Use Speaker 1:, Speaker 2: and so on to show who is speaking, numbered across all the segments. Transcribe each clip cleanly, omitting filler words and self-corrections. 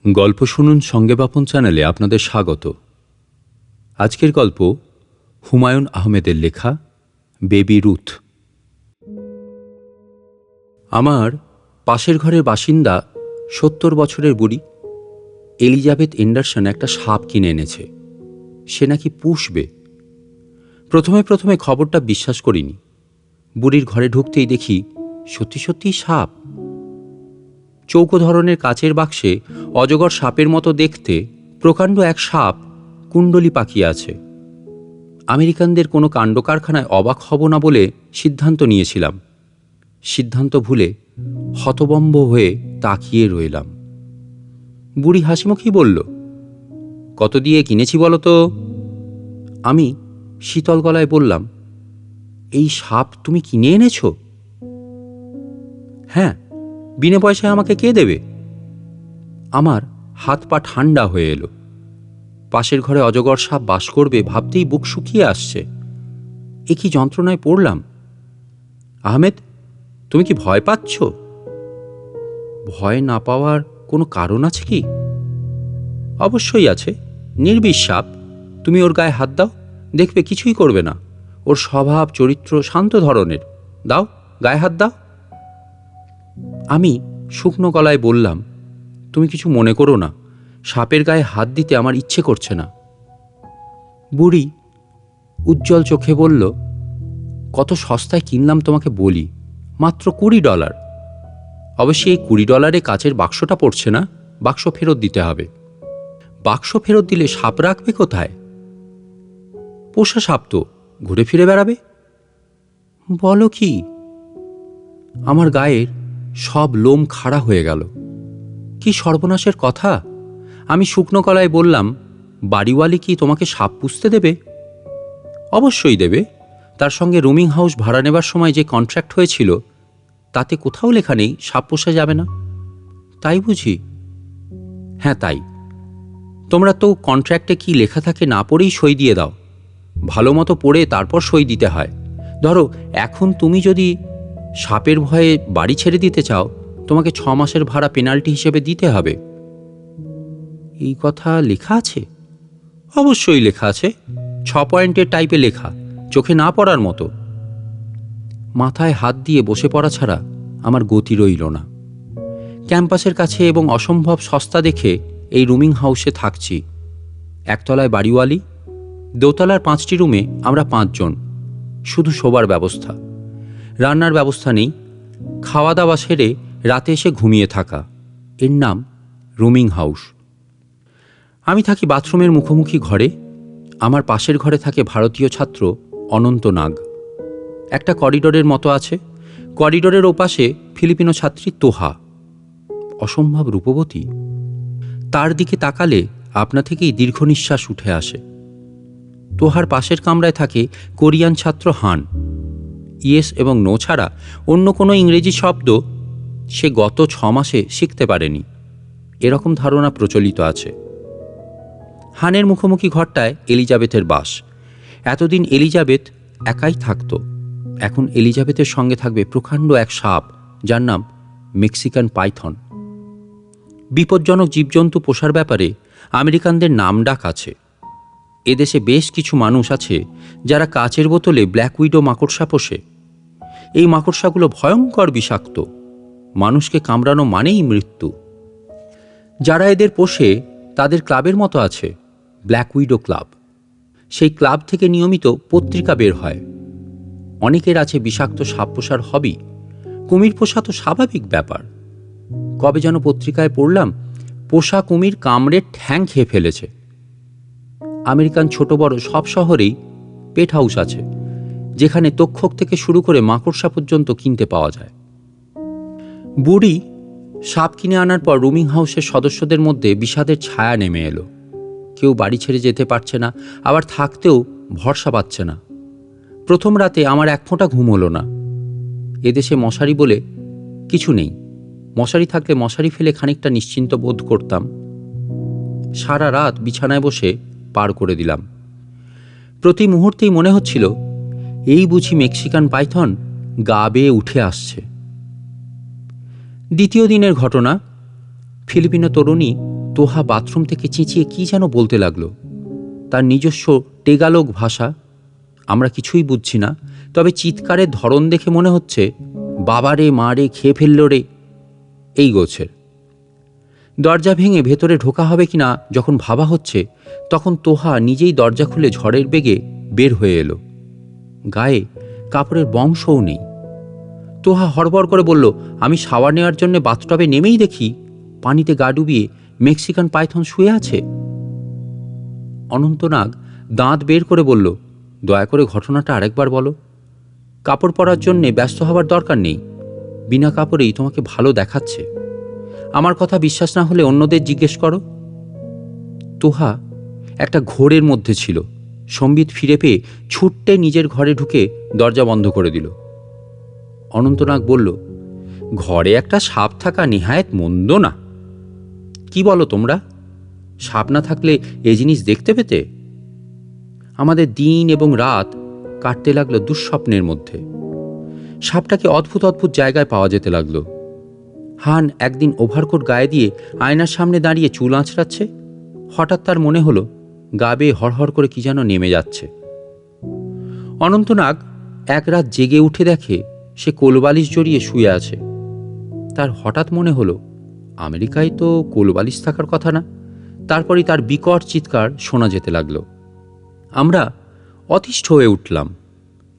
Speaker 1: গল্প শুনুন সঙ্গে বাপন চ্যানেলে আপনাদের স্বাগত। আজকের গল্প হুমায়ুন আহমেদের লেখা বেবি রুথ। আমার পাশের ঘরের বাসিন্দা ৭০ বছরের বুড়ি এলিজাবেথ এন্ডারসন একটা সাপ কিনে এনেছে। সে নাকি পুষবে। প্রথমে খবরটা বিশ্বাস করিনি। বুড়ির ঘরে ঢুকতেই দেখি সত্যি সত্যিই সাপ। চৌকো ধরনের কাচের বাক্সে অজগর সাপের মতো দেখতে প্রকাণ্ড এক সাপ কুণ্ডলি পাকিয়ে আছে। আমেরিকানদের কোনো কাণ্ড কারখানায় অবাক হব না বলে সিদ্ধান্ত নিয়েছিলাম। সিদ্ধান্ত ভুলে হতবম্ব হয়ে তাকিয়ে রইলাম। বুড়ি হাসিমুখেই বলল, কত দিয়ে কিনেছি বলো তো? আমি শীতল গলায় বললাম, এই সাপ তুমি কিনে এনেছ? হ্যাঁ, বিনা পয়সায় আমাকে কে দেবে? আমার হাত পা ঠান্ডা হয়ে এলো। পাশের ঘরে অজগর সাপ বাস করবে ভাবতেই বুক শুকিয়ে আসছে। এ কি যন্ত্রণায় পড়লাম। আহমেদ, তুমি কি ভয় পাচ্ছ? ভয় না পাওয়ার কোনো কারণ আছে কি? অবশ্যই আছে। নির্বিষ সাপ। তুমি ওর গায়ে হাত দাও, দেখবে কিছুই করবে না। ওর স্বভাব চরিত্র শান্ত ধরনের। দাও, গায়ে হাত দাও। আমি শুকনো গলায় বললাম, তুমি কিছু মনে করো না, সাপের গায়ে হাত দিতে আমার ইচ্ছে করছে না। বুড়ি উজ্জ্বল চোখে বলল, কত সস্তায় কিনলাম তোমাকে বলি, মাত্র $20। অবশ্যই এই $20 কাচের বাক্সটা পড়ছে না, বাক্স ফেরত দিতে হবে। বাক্স ফেরত দিলে সাপ রাখবে কোথায়? পোষা সাপ তো, ঘুরে ফিরে বেড়াবে। বলো কি? আমার গায়ের সব লোম খাড়া হয়ে গেল। কি সর্বনাশের কথা! আমি শুকনো গলায় বললাম, বাড়িওয়ালি কি তোমাকে সাপ পুষতে দেবে? অবশ্যই দেবে। তার সঙ্গে রুমিং হাউস ভাড়া নেবার সময় যে কন্ট্রাক্ট হয়েছিল তাতে কোথাও লেখা নেই সাপ পোষা যাবে না। তাই বুঝি? হ্যাঁ, তাই। তোমরা তো কন্ট্রাক্টে কি লেখা থাকে না পড়েই সই দিয়ে দাও। ভালো মতো পড়ে তারপর সই দিতে হয়। ধরো, এখন তুমি যদি সাপের ভয়ে বাড়ি ছেড়ে দিতে চাও, তোমাকে 6 মাসের ভাড়া পেনাল্টি হিসেবে দিতে হবে। এই কথা লেখা আছে? অবশ্যই লেখা আছে। 6 পয়েন্টের টাইপে লেখা, চোখে না পড়ার মতো। মাথায় হাত দিয়ে বসে পড়া ছাড়া আমার গতি রইল না। ক্যাম্পাসের কাছে এবং অসম্ভব সস্তা দেখে এই রুমিং হাউসে থাকছি। একতলায় বাড়িওয়ালি, দোতলার 5টি রুমে আমরা 5 জন, শুধু শোবার ব্যবস্থা। রান্নার ব্যবস্থা নেই। খাওয়া দাওয়া সেরে রাতে এসে ঘুমিয়ে থাকা। এর নাম রুমিং হাউস। আমি থাকি বাথরুমের মুখোমুখি ঘরে। আমার পাশের ঘরে থাকে ভারতীয় ছাত্র অনন্ত নাগ। একটা করিডোরের মতো আছে। করিডোরের ওপাশে ফিলিপিনো ছাত্রী তোহা, অসম্ভব রূপবতী। তার দিকে তাকালে আপনা থেকেই দীর্ঘ নিঃশ্বাস উঠে আসে। তোহার পাশের কামরায় থাকে কোরিয়ান ছাত্র হান। ইয়েস এবং নো ছাড়া অন্য কোনো ইংরেজি শব্দ সে গত 6 মাসে শিখতে পারেনি, এরকম ধারণা প্রচলিত আছে। হানের মুখোমুখি ঘরটায় এলিজাবেথের বাস। এতদিন এলিজাবেথ একাই থাকত। এখন এলিজাবেথের সঙ্গে থাকবে প্রকাণ্ড এক সাপ, যার নাম মেক্সিকান পাইথন। বিপজ্জনক জীবজন্তু পোষার ব্যাপারে আমেরিকানদের নামডাক আছে। এদেশে বেশ কিছু মানুষ আছে যারা কাচের বোতলে ব্ল্যাক উইডো মাকড়সা পোষে। এই মাকড়সাগুলো ভয়ঙ্কর বিষাক্ত। মানুষকে কামড়ানো মানেই মৃত্যু। যারা এদের পোষে তাদের ক্লাবের মতো আছে, ব্ল্যাক উইডো ক্লাব। সেই ক্লাব থেকে নিয়মিত পত্রিকা বের হয়। অনেকের আছে বিষাক্ত সাপ পোষার হবি। কুমির পোষা তো স্বাভাবিক ব্যাপার। কবে যেন পত্রিকায় পড়লাম, পোষা কুমির কামড়ে ঠ্যাং খেয়ে ফেলেছে। আমেরিকান ছোট বড় সব শহরেই পেট হাউস আছে, যেখানে তক্ষক থেকে শুরু করে মাকড়সা পর্যন্ত কিনতে পাওয়া যায়। বুড়ি সাপ কিনে আনার পর রুমিং হাউসের সদস্যদের মধ্যে বিষাদের ছায়া নেমে এলো। কেউ বাড়ি ছেড়ে যেতে পারছে না, আবার থাকতেও ভরসা পাচ্ছে না। প্রথম রাতে আমার এক ফোঁটা ঘুম হলো না। এদেশে মশারি বলে কিছু নেই। মশারি থাকলে মশারি ফেলে খানিকটা নিশ্চিন্ত বোধ করতাম। সারা রাত বিছানায় বসে পার করে দিলাম। প্রতি মুহূর্তেই মনে হচ্ছিল, এই বুঝি মেক্সিকান পাইথন গা বেয়ে উঠে আসছে। দ্বিতীয় দিনের ঘটনা। ফিলিপিনো তরুণী তোহা বাথরুম থেকে চেঁচিয়ে কি যেন বলতে লাগলো, তার নিজস্ব টেগালোগ ভাষা। আমরা কিছুই বুঝছি না, তবে চিৎকারের ধরন দেখে মনে হচ্ছে বাবারে মারে খেয়ে ফেলল রে এই গোছের। দরজা ভেঙে ভেতরে ঢোকা হবে কিনা যখন ভাবা হচ্ছে, তখন তোহা নিজেই দরজা খুলে ঝড়ের বেগে বের হয়ে এলো। গায়ে কাপড়ের বংশও নেই। তোহা হড়বড় করে বলল, আমি শাওয়ার নেওয়ার জন্য বাথটবে নেমেই দেখি পানিতে গা ডুবিয়ে মেক্সিকান পাইথন শুয়ে আছে। অনন্তনাগ দাঁত বের করে বলল, দয়া করে ঘটনাটা আরেকবার বলো। কাপড় পরার জন্যে ব্যস্ত হবার দরকার নেই, বিনা কাপড়েই তোমাকে ভালো দেখাচ্ছে। আমার কথা বিশ্বাস না হলে অন্যদের জিজ্ঞেস করো। তোহা একটা ঘোরের মধ্যে ছিল। সম্বিত ফিরে পেয়ে ছুট্টে নিজের ঘরে ঢুকে দরজা বন্ধ করে দিল। অনন্তনাগ বলল, ঘরে একটা সাপ থাকা নেহায়েত মন্দ না। কি বলো তোমরা? সাপ না থাকলে এ জিনিস দেখতে পেতে? আমাদের দিন এবং রাত কাটতে লাগলো দুঃস্বপ্নের মধ্যে। সাপটাকে অদ্ভুত অদ্ভুত জায়গায় পাওয়া যেতে লাগলো। হান একদিন ওভারকোট গায়ে দিয়ে আয়নার সামনে দাঁড়িয়ে চুল আঁচড়াচ্ছে। হঠাৎ তার মনে হলো গা বেয়ে হড়হড় করে কি যেন নেমে যাচ্ছে। অনন্তনাগ এক রাত জেগে উঠে দেখে সে কোলবালিশ জড়িয়ে শুয়ে আছে। তার হঠাৎ মনে হলো আমেরিকায় তো কোলবালিশ থাকার কথা না। তারপরই তার বিকট চিৎকার শোনা যেতে লাগলো। আমরা অতিষ্ঠ হয়ে উঠলাম।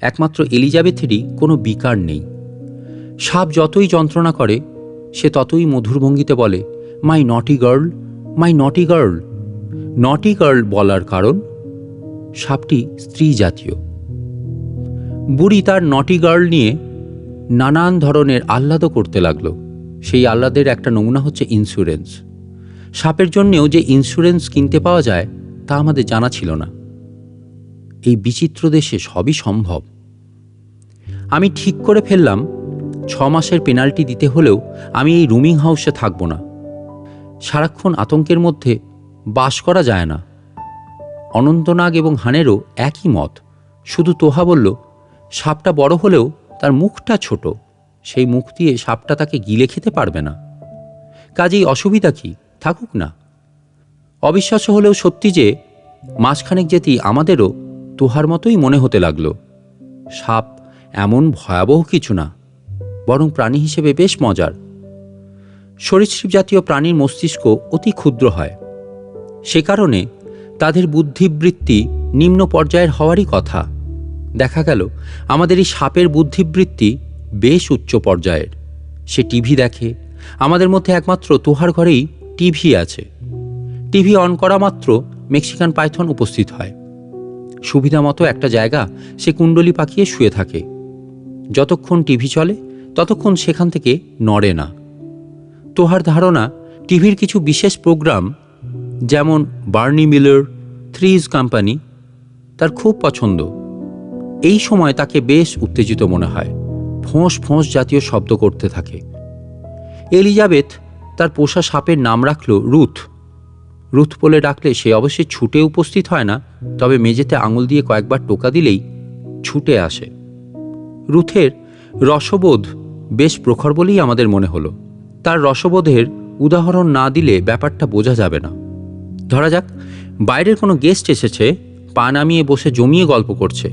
Speaker 1: একমাত্র এলিজাবেথেরই কোনো বিকার নেই। সাপ যতই যন্ত্রণা করে সে ততই মধুর ভঙ্গিতে বলে, মাই নটি গার্ল, মাই নটি গার্ল। নটি গার্ল বলার কারণ সাপটি স্ত্রী জাতীয়। বুড়ি তার নটি গার্ল নিয়ে নানান ধরনের আহ্লাদ করতে লাগলো। সেই আহ্লাদের একটা নমুনা হচ্ছে ইন্স্যুরেন্স। সাপের জন্যেও যে ইন্স্যুরেন্স কিনতে পাওয়া যায় তা আমাদের জানা ছিল না। এই বিচিত্র দেশে সবই সম্ভব। আমি ঠিক করে ফেললাম 6 মাসের পেনাল্টি দিতে হলেও আমি এই রুমিং হাউসে থাকব না। সারাক্ষণ আতঙ্কের মধ্যে বাস করা যায় না। অনন্তনাগ এবং হানেরও একই মত। শুধু তোহা বলল, সাপটা বড় হলেও তার মুখটা ছোট, সেই মুখ দিয়ে সাপটা তাকে গিলে খেতে পারবে না। কাজেই অসুবিধা কি, থাকুক না। অবিশ্বাস্য হলেও সত্যি যে মাসখানেক যেতেই আমাদেরও তোহার মতোই মনে হতে লাগলো সাপ এমন ভয়াবহ কিছু না, বরং প্রাণী হিসেবে বেশ মজার। সরীসৃপ জাতীয় প্রাণীর মস্তিষ্ক অতি ক্ষুদ্র হয়। সে কারণে তাদের বুদ্ধিবৃত্তি নিম্ন পর্যায়ের হওয়ারই কথা। দেখা গেল আমাদের এই সাপের বুদ্ধিবৃত্তি বেশ উচ্চ পর্যায়ের। সে টিভি দেখে। আমাদের মধ্যে একমাত্র তোহার ঘরেই টিভি আছে। টিভি অন করা মাত্র মেক্সিকান পাইথন উপস্থিত হয়। সুবিধা মতো একটা জায়গা সে কুণ্ডলি পাকিয়ে শুয়ে থাকে। যতক্ষণ টিভি চলে ততক্ষণ সেখান থেকে নড়ে না। তোহার ধারণা টিভির কিছু বিশেষ প্রোগ্রাম, যেমন বার্নি মিলার, থ্রিজ কোম্পানি, তার খুব পছন্দ। এই সময় তাকে বেশ উত্তেজিত মনে হয়। ফোঁস ফোঁস জাতীয় শব্দ করতে থাকে। এলিজাবেথ তার পোষা সাপের নাম রাখল রুথ। রুথ বলে ডাকলে সে অবশ্যই ছুটে উপস্থিত হয় না, তবে মেঝেতে আঙুল দিয়ে কয়েকবার টোকা দিলেই ছুটে আসে। রুথের রসবোধ বেশ প্রখর বলেই আমাদের মনে হলো। তার রসবোধের উদাহরণ না দিলে ব্যাপারটা বোঝা যাবে না। ধরা যাক বাইরের কোনো গেস্ট এসেছে, পা নামিয়ে বসে জমিয়ে গল্প করছে।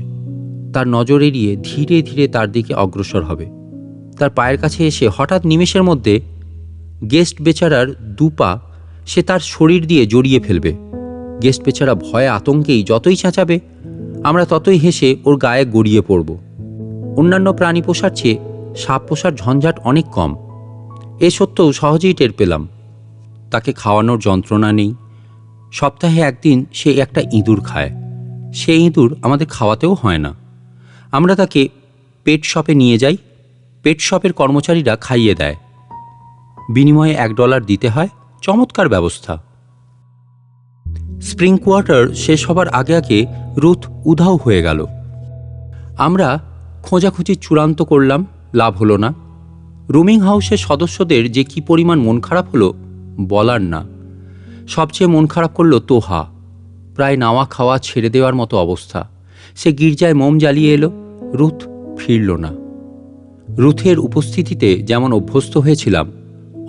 Speaker 1: তার নজর এড়িয়ে ধীরে ধীরে তার দিকে অগ্রসর হবে। তার পায়ের কাছে এসে হঠাৎ নিমেষের মধ্যে গেস্ট বেচারার দুপা সে তার শরীর দিয়ে জড়িয়ে ফেলবে। গেস্ট বেচারা ভয়ে আতঙ্কেই যতই চেঁচাবে আমরা ততই হেসে ওর গায়ে গড়িয়ে পড়ব। অন্যান্য প্রাণী পোষার চেয়ে সাপ পোষার ঝঞ্ঝাট অনেক কম। এ সত্ত্বেও সহজেই টের পেলাম তাকে খাওয়ানোর যন্ত্রণা নেই। সপ্তাহে একদিন সে একটা ইঁদুর খায়। সেই ইঁদুর আমাদের খাওয়াতেও হয় না। আমরা তাকে পেট শপে নিয়ে যাই। পেট শপের কর্মচারীরা খাইয়ে দেয়। বিনিময়ে $1 দিতে হয়। চমৎকার ব্যবস্থা। স্প্রিং কোয়ার্টার শেষ হবার আগে আগে রুথ উধাও হয়ে গেল। আমরা খোঁজাখুঁজি চূড়ান্ত করলাম, লাভ হলো না। রুমিং হাউসের সদস্যদের যে কি পরিমাণ মন খারাপ হলো বলার না। সবচেয়ে মন খারাপ করলো তোহা। প্রায় নাওয়া খাওয়া ছেড়ে দেওয়ার মতো অবস্থা। সে গির্জায় মোম জ্বালিয়ে এলো, রুথ ফিরল না। রুথের উপস্থিতিতে যেমন অভ্যস্ত হয়েছিলাম,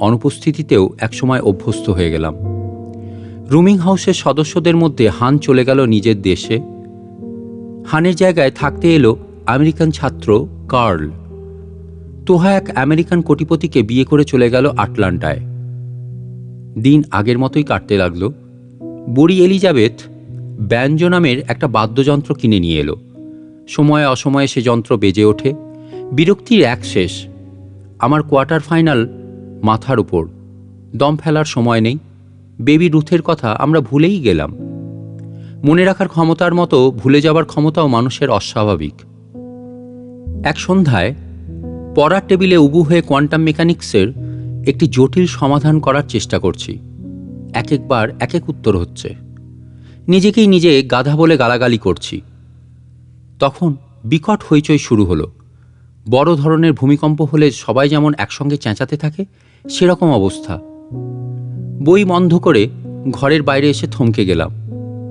Speaker 1: অনুপস্থিতিতেও একসময় অভ্যস্ত হয়ে গেলাম। রুমিং হাউসের সদস্যদের মধ্যে হান চলে গেল নিজের দেশে। হানের জায়গায় থাকতে এলো আমেরিকান ছাত্র কার্ল। তোহা এক আমেরিকান কোটিপতিকে বিয়ে করে চলে গেল আটলান্টায়। দিন আগের মতোই কাটতে লাগলো। বুড়ি এলিজাবেথ ব্যাঞ্জো নামের একটা বাদ্যযন্ত্র কিনে নিয়ে এলো। সময়ে অসময়ে সে যন্ত্র বেজে ওঠে। বিরক্তির এক শেষ। আমার কোয়ার্টার ফাইনাল মাথার উপর, দম ফেলার সময় নেই। বেবি রুথের কথা আমরা ভুলেই গেলাম। মনে রাখার ক্ষমতার মতো ভুলে যাবার ক্ষমতাও মানুষের অস্বাভাবিক। এক সন্ধ্যায় পড়ার টেবিলে উবু হয়ে কোয়ান্টাম মেকানিক্সের একটি জটিল সমাধান করার চেষ্টা করছি। এক একবার এক এক উত্তর হচ্ছে। নিজেকেই নিজে গাধা বলে গালাগালি করছি। তখন বিকট হইচই শুরু হলো। বড় ধরনের ভূমিকম্প হলে সবাই যেমন একসঙ্গে চেঁচাতে থাকে, সেরকম অবস্থা। বই বন্ধ করে ঘরের বাইরে এসে থমকে গেলাম।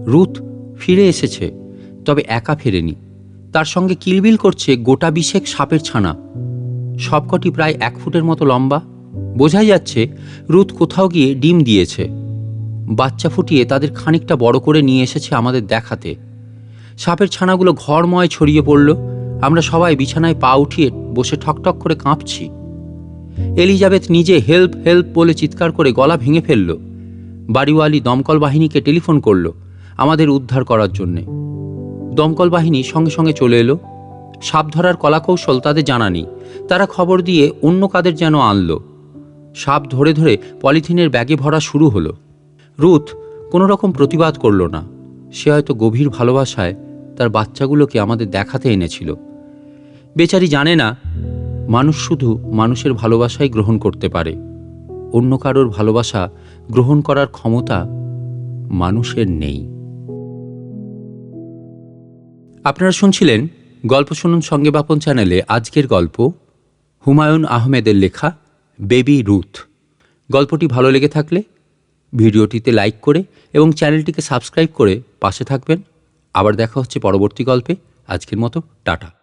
Speaker 1: রুথ ফিরে এসেছে, তবে একা ফেরেনি। তার সঙ্গে কিলবিল করছে গোটা 20 সাপের ছানা, সবকটি প্রায় 1 ফুটের মতো লম্বা। বোঝাই যাচ্ছে রুথ কোথাও গিয়ে ডিম দিয়েছে। বাচ্চা ফুটিয়ে তাদের খানিকটা বড় করে নিয়ে এসেছে আমাদের দেখাতে। সাপের ছানাগুলো ঘরময় ছড়িয়ে পড়ল। আমরা সবাই বিছানায় পা উঠিয়ে বসে ঠকঠক করে কাঁপছি। এলিজাবেথ নিজে হেল্প হেল্প বলে চিৎকার করে গলা ভেঙে ফেলল। বাড়িওয়ালি দমকল বাহিনীকে টেলিফোন করল আমাদের উদ্ধার করার জন্যে। দমকল বাহিনী সঙ্গে সঙ্গে চলে এলো। সাপ ধরার কলাকৌশল তাদের জানা নেই। তারা খবর দিয়ে অন্য কাদের যেন আনল। সাপ ধরে ধরে পলিথিনের ব্যাগে ভরা শুরু হলো। রুথ কোনো রকম প্রতিবাদ করল না। সে হয়তো গভীর ভালোবাসায় তার বাচ্চাগুলোকে আমাদের দেখাতে এনেছিল। বেচারি জানে না মানুষ শুধু মানুষের ভালোবাসাই গ্রহণ করতে পারে। অন্য কারোর ভালোবাসা গ্রহণ করার ক্ষমতা মানুষের নেই। আপনারা শুনছিলেন গল্প শুনুন সঙ্গে বাপন চ্যানেলে আজকের গল্প হুমায়ুন আহমেদের লেখা বেবি রুথ। গল্পটি ভালো লেগে থাকলে ভিডিওটিতে লাইক করে এবং চ্যানেলটিকে সাবস্ক্রাইব করে পাশে থাকবেন। আবার দেখা হচ্ছে পরবর্তী গল্পে। আজকের মতো টাটা।